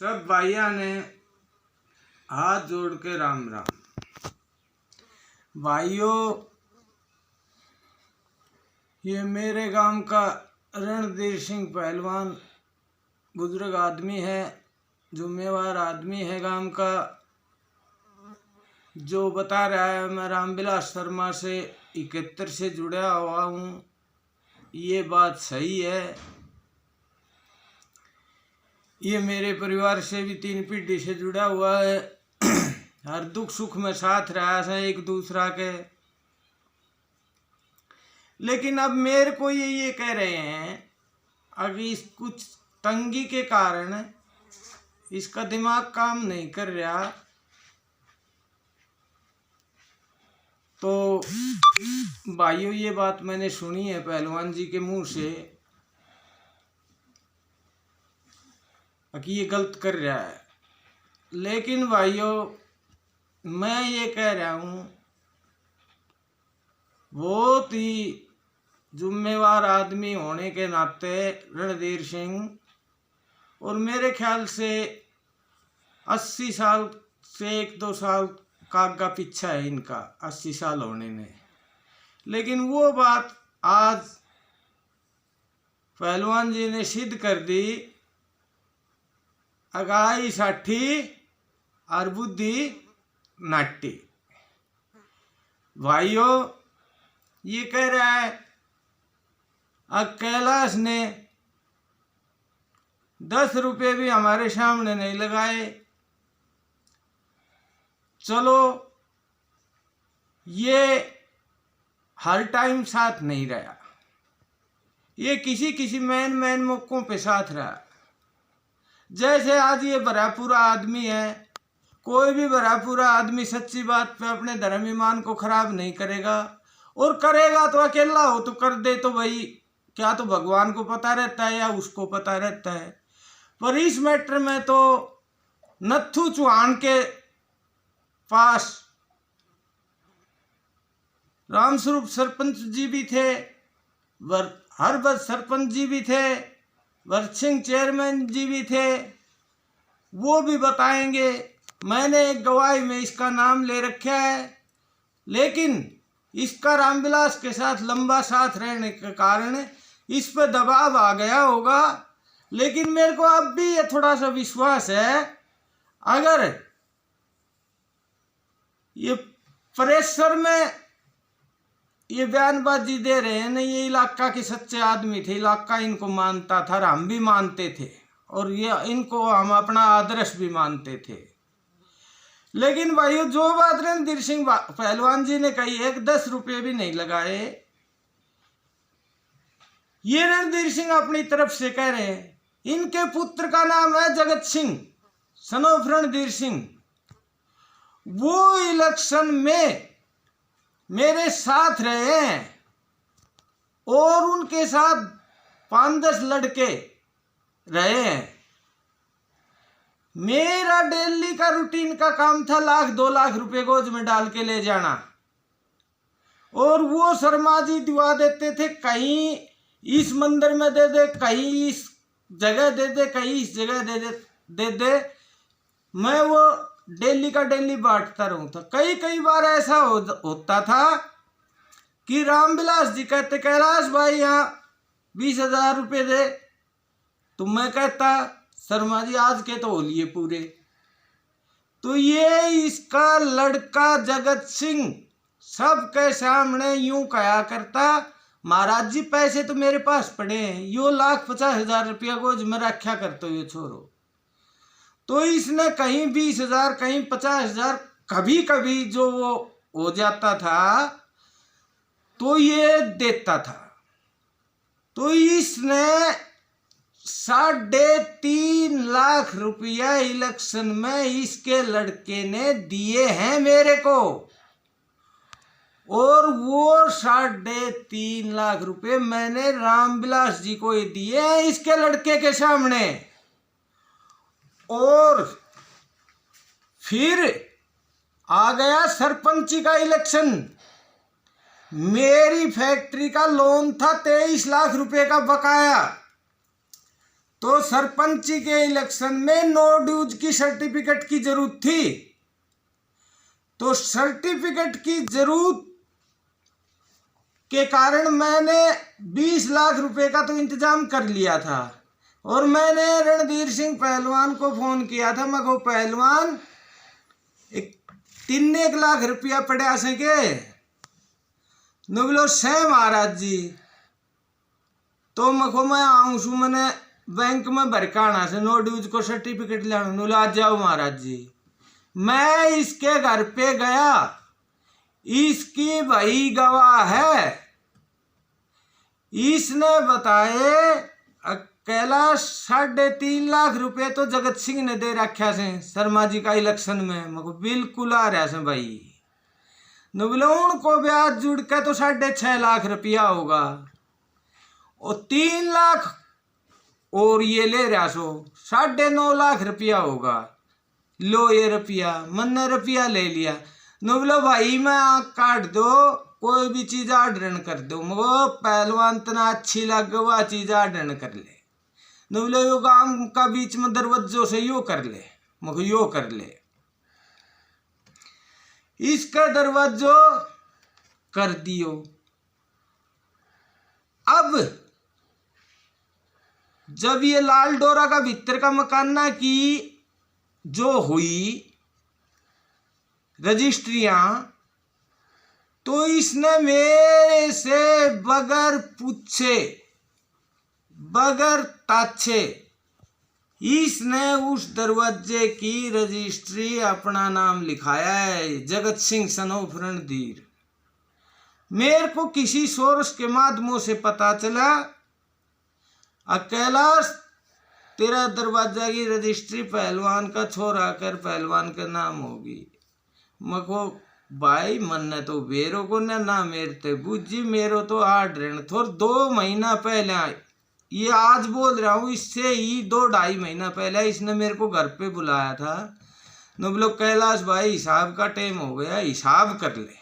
सब भाइयों ने हाथ जोड़ के राम राम। भाइयों, ये मेरे गांव का रणधीर सिंह पहलवान बुजुर्ग आदमी है, जुम्मेवार आदमी है गांव का, जो बता रहा है मैं रामविलास शर्मा से 71 से जुड़ा हुआ हूँ। ये बात सही है। ये मेरे परिवार से भी 3 पीढ़ी से जुड़ा हुआ है। हर दुख सुख में साथ रहा है एक दूसरा के। लेकिन अब मेरे को ये कह रहे हैं, अभी इस कुछ तंगी के कारण इसका दिमाग काम नहीं कर रहा, तो भाइयों ये बात मैंने सुनी है पहलवान जी के मुंह से कि ये गलत कर रहा है। लेकिन भाइयों, मैं ये कह रहा हूँ, बहुत ही जुम्मेवार आदमी होने के नाते रणधीर सिंह, और मेरे ख्याल से 80 साल से 1-2 साल का आगा पीछा है इनका 80 साल होने में। लेकिन वो बात आज पहलवान जी ने सिद्ध कर दी, अगाई साठी और बुद्धि नाट्टी। भाइयों, ये कह रहा है अब कैलाश ने 10 रुपये भी हमारे सामने नहीं लगाए। चलो, ये हर टाइम साथ नहीं रहा, ये किसी किसी मैन मौकों पे साथ रहा। जैसे आज ये भरापूरा आदमी है, कोई भी भरापूरा आदमी सच्ची बात पे अपने धर्म ईमान को खराब नहीं करेगा, और करेगा तो अकेला हो तो कर दे, तो भाई क्या तो भगवान को पता रहता है या उसको पता रहता है। पर इस मैटर में तो नत्थू चौहान के पास रामस्वरूप सरपंच जी भी थे, हरबत सरपंच जी भी थे, वर्सिंह चेयरमैन जी भी थे, वो भी बताएंगे। मैंने एक गवाही में इसका नाम ले रखा है, लेकिन इसका रामविलास के साथ लंबा साथ रहने के कारण इस पर दबाव आ गया होगा। लेकिन मेरे को अब भी ये थोड़ा सा विश्वास है, अगर ये प्रेशर में ये बयानबाजी दे रहे हैं ना, ये इलाका के सच्चे आदमी थे, इलाका इनको मानता था, हम भी मानते थे, और ये इनको हम अपना आदर्श भी मानते थे। लेकिन भाइयों, जो बात रणधीर सिंह पहलवान जी ने कही है, 10 रुपये भी नहीं लगाए, ये रणधीर सिंह अपनी तरफ से कह रहे हैं। इनके पुत्र का नाम है जगत सिंह, सन ऑफ रणधीर सिंह। वो इलेक्शन में मेरे साथ रहे हैं, और उनके साथ 5-10 लड़के रहे हैं। मेरा डेली का रूटीन का काम था 1-2 लाख रुपए गोज में डाल के ले जाना, और वो शर्मा जी दिवा देते थे, कहीं इस मंदिर में दे दे, कहीं इस जगह दे दे, कहीं इस जगह दे दे। मैं वो डेली का डेली बांटता रहूं था। कई बार ऐसा होता था कि रामविलास जी कहते, कैलाश भाई यहाँ 20,000 रुपये दे, तो मैं कहता, शर्मा जी आज के तो हो लिए पूरे। तो ये इसका लड़का जगत सिंह सबके सामने यूं कहा करता, महाराज जी पैसे तो मेरे पास पड़े हैं, यो 1,50,000 रुपया गोज में रखा करते हुए छोरो। तो इसने कहीं 20,000 कहीं 50,000, कभी कभी जो वो हो जाता था तो ये देता था। तो इसने 3.5 लाख रुपया इलेक्शन में इसके लड़के ने दिए हैं मेरे को, और वो 3.5 लाख रुपए मैंने रामविलास जी को दिए हैं इसके लड़के के सामने। और फिर आ गया सरपंची का इलेक्शन। मेरी फैक्ट्री का लोन था 23 लाख रुपए का बकाया, तो सरपंची के इलेक्शन में नो ड्यूज की सर्टिफिकेट की जरूरत थी। तो सर्टिफिकेट की जरूरत के कारण मैंने 20 लाख रुपए का तो इंतजाम कर लिया था। और मैंने रणधीर सिंह पहलवान को फोन किया था, मैं को पहलवान 3 लाख रुपया पड़ा सके न बोलो से महाराज जी। तो मैं आऊँ छू, मैंने बैंक में भरकाना से नो ड्यूज को सर्टिफिकेट लाना। आ जाओ महाराज जी। मैं इसके घर पे गया, इसकी भाई गवाह है। इसने बताए कैलाश 3.5 लाख रुपए तो जगत सिंह ने दे रखा से शर्मा जी का इलेक्शन में। मको बिल्कुल आ रहा से भाई नुबलोन को ब्याज जुड़ के तो 6.5 लाख रुपया होगा और 3 लाख और ये ले रहा सो 9.5 लाख रुपया होगा। लो ये रुपया मैंने रुपया ले लिया। नुबलो भाई मैं आँख काट दो, कोई भी चीज आर्डर कर दो, मगो पहलवान तना अच्छी लगे वह चीज आर्डर कर ले। नुबलो यो गांव का बीच में दरवाजों से यो कर ले, मगो यो कर ले, इसका दरवाजो कर दियो। अब जब ये लाल डोरा का भीतर का मकाना की जो हुई रजिस्ट्रियां, तो इसने मेरे से बगैर पूछे बगैर ताछे इसने उस दरवाजे की रजिस्ट्री अपना नाम लिखाया है, जगत सिंह सन ऑफ रणधीर। मेरे को किसी सोर्स के माध्यमों से पता चला कैलाश तेरा दरवाजा की रजिस्ट्री पहलवान का छोरा कर पहलवान का नाम होगी। मको भाई मन तो बेरो को ना मेरते बुझी मेरो तो 8 ऋण थोर 2 महीना पहले, ये आज बोल रहा हूँ इससे ही 2-2.5 महीना पहले इसने मेरे को घर पे बुलाया था। न बोलो कैलाश भाई हिसाब का टाइम हो गया, हिसाब कर ले।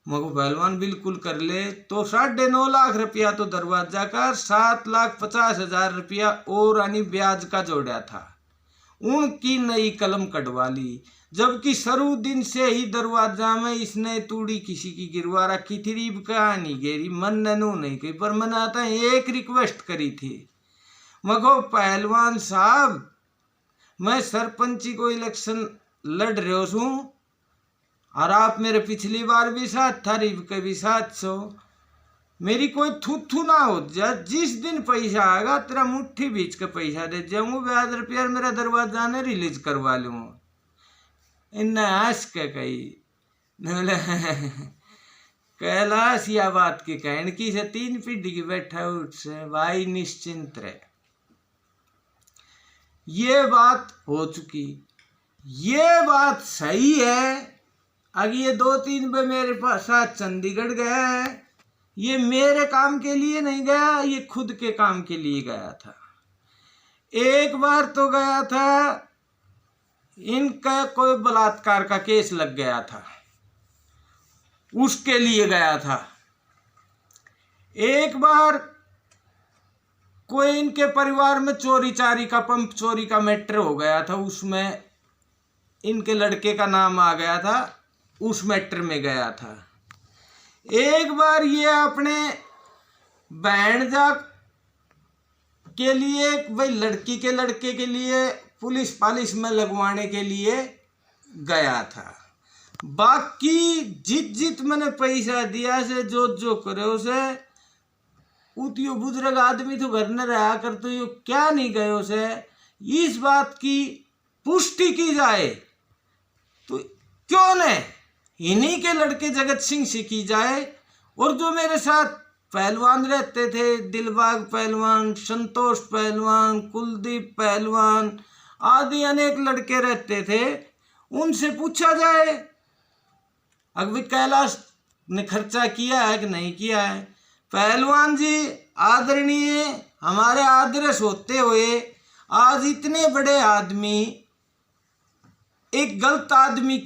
मको पहलवान बिल्कुल कर ले। तो 9.5 लाख रुपया तो दरवाजा का, 7,50,000 रुपया और यानी ब्याज का जोड़ा था। उनकी नई कलम कटवा ली, जबकि शुरू दिन से ही दरवाजा में इसने तूड़ी किसी की गिरवा रखी थी। रीब कहानी गेरी मन नू नहीं कही, पर मैंने आता एक रिक्वेस्ट करी थी, मगो पहलवान साहब मैं सरपंची को इलेक्शन लड़ रहे हूँ और आप मेरे पिछली बार भी साथ था, रीब के भी साथ सो, मेरी कोई थू ना हो जा। जिस दिन पैसा आएगा तेरा मुट्ठी बीच के पैसा दे जाऊंगा, ब्याज रुपया मेरा दरवाजा ने रिलीज करवा लूँगा। इन हंस के कही कैलाश या बात की कहन की से 3 पीढ़ी की बैठा उठ से भाई निश्चिंत रहे। ये बात हो चुकी, ये बात सही है। अगर ये 2-3 पे मेरे पास साथ चंडीगढ़ गया है, ये मेरे काम के लिए नहीं गया, ये खुद के काम के लिए गया था। एक बार तो गया था, इनका कोई बलात्कार का केस लग गया था, उसके लिए गया था। एक बार कोई इनके परिवार में चोरी चारी का पंप चोरी का मैटर हो गया था, उसमें इनके लड़के का नाम आ गया था, उस मैटर में गया था। एक बार ये अपने बहनजा के लिए भाई लड़की के लड़के के लिए पुलिस पालिस में लगवाने के लिए गया था। बाकी जित मैंने पैसा दिया से जो करे उसे उतियो बुजुर्ग आदमी तो घर न रहा कर, तो यो क्या नहीं गए उसे इस बात की पुष्टि की जाए तो क्यों न इन्हीं के लड़के जगत सिंह से की जाए। और जो मेरे साथ पहलवान रहते थे, दिलबाग पहलवान, संतोष पहलवान, कुलदीप पहलवान आदि अनेक लड़के रहते थे, उनसे पूछा जाए अगर कैलाश ने खर्चा किया है कि नहीं किया है। पहलवान जी आदरणीय हमारे आदर्श होते हुए आज इतने बड़े आदमी एक गलत आदमी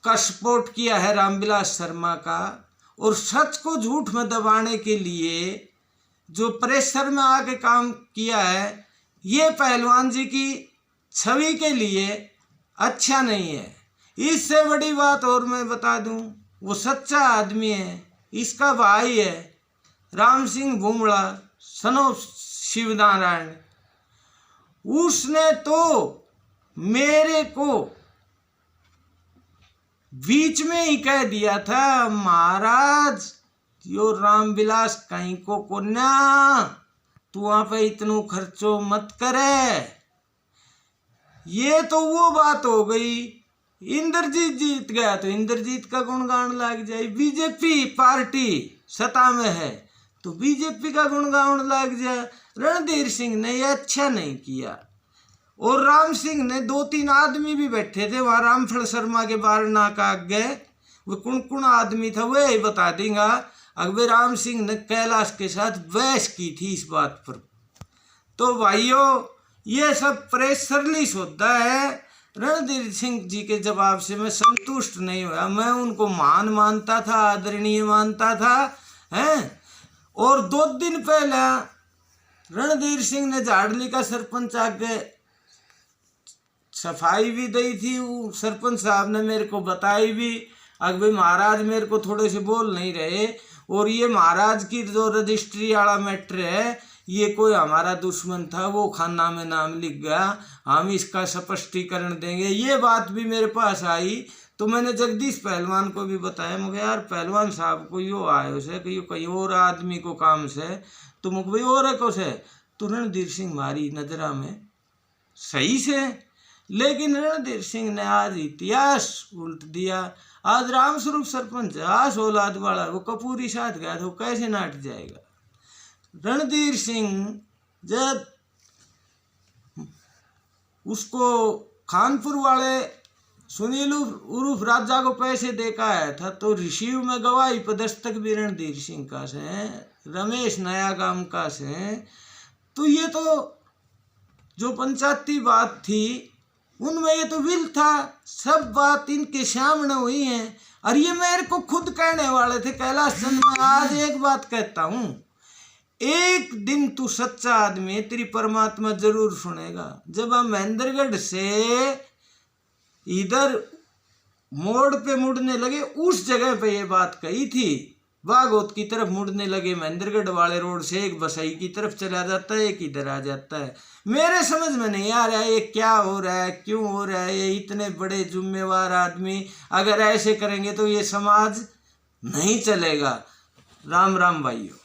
का सपोर्ट किया है रामविलास शर्मा का, और सच को झूठ में दबाने के लिए जो प्रेशर में आके काम किया है, ये पहलवान जी की छवि के लिए अच्छा नहीं है। इससे बड़ी बात और मैं बता दूं, वो सच्चा आदमी है, इसका भाई है राम सिंह भूमड़ा सनो शिवनारायण। उसने तो मेरे को बीच में ही कह दिया था, महाराज यो रामविलास कहीं को कोन्या, तू वहां पे इतनो खर्चो मत करे। ये तो वो बात हो गई। इंद्रजीत जीत गया तो इंद्रजीत का गुणगान लग जाए, बीजेपी पार्टी सत्ता में है तो बीजेपी का गुणगान लग जाए। रणधीर सिंह ने यह अच्छा नहीं किया। और राम सिंह ने 2-3 आदमी भी बैठे थे वहां रामफल शर्मा के बारना का आगे, वो कौन आदमी था वह ही बता देगा। अकबर राम सिंह ने कैलाश के साथ बहस की थी इस बात पर। तो भाइयों, ये सब प्रेशरलिस होता है। रणधीर सिंह जी के जवाब से मैं संतुष्ट नहीं हुआ। मैं उनको महान मानता था, आदरणीय मानता था हैं। और 2 दिन पहले रणधीर सिंह ने झाड़ली का सरपंच आगे सफाई भी दी थी। वो सरपंच साहब ने मेरे को बताई भी, अकबर महाराज मेरे को थोड़े से बोल नहीं रहे। और ये महाराज की जो रजिस्ट्री वाला मैटर है, ये कोई हमारा दुश्मन था, वो खाना में नाम लिख गया, हम इसका स्पष्टीकरण देंगे। ये बात भी मेरे पास आई तो मैंने जगदीश पहलवान को भी बताया। मुझे यार पहलवान साहब को यो आयो से कि कहीं और आदमी को काम से, तो मुझे भाई और को से तो रणधीर सिंह हमारी नजरा में सही से। लेकिन रणधीर सिंह ने आज इतिहास उल्ट दिया। आज रामस्वरूप सरपंच आस औलाद वाला, वो कपूरी साथ गया तो कैसे नाट जाएगा। रणधीर सिंह जब उसको खानपुर वाले सुनील उर्फ राजा को पैसे देका आया था तो रिसीव में गवाही पर दस्तक भी रणधीर सिंह का से, रमेश नया गांव का से। तो ये तो जो पंचायती बात थी उनमें ये तो विल था, सब बात इनके सामने हुई है। और ये मेरे को खुद कहने वाले थे कैलाश चंद। मैं आज एक बात कहता हूँ, एक दिन तू सच्चा आदमी है, तेरी परमात्मा जरूर सुनेगा। जब हम महेंद्रगढ़ से इधर मोड़ पे मुड़ने लगे, उस जगह पे ये बात कही थी। बागोत की तरफ मुड़ने लगे महेंद्रगढ़ वाले रोड से, एक बसई की तरफ चला जाता है, एक इधर आ जाता है। मेरे समझ में नहीं आ रहा है ये क्या हो रहा है, क्यों हो रहा है। ये इतने बड़े जिम्मेवार आदमी अगर ऐसे करेंगे तो ये समाज नहीं चलेगा। राम राम भाइयों।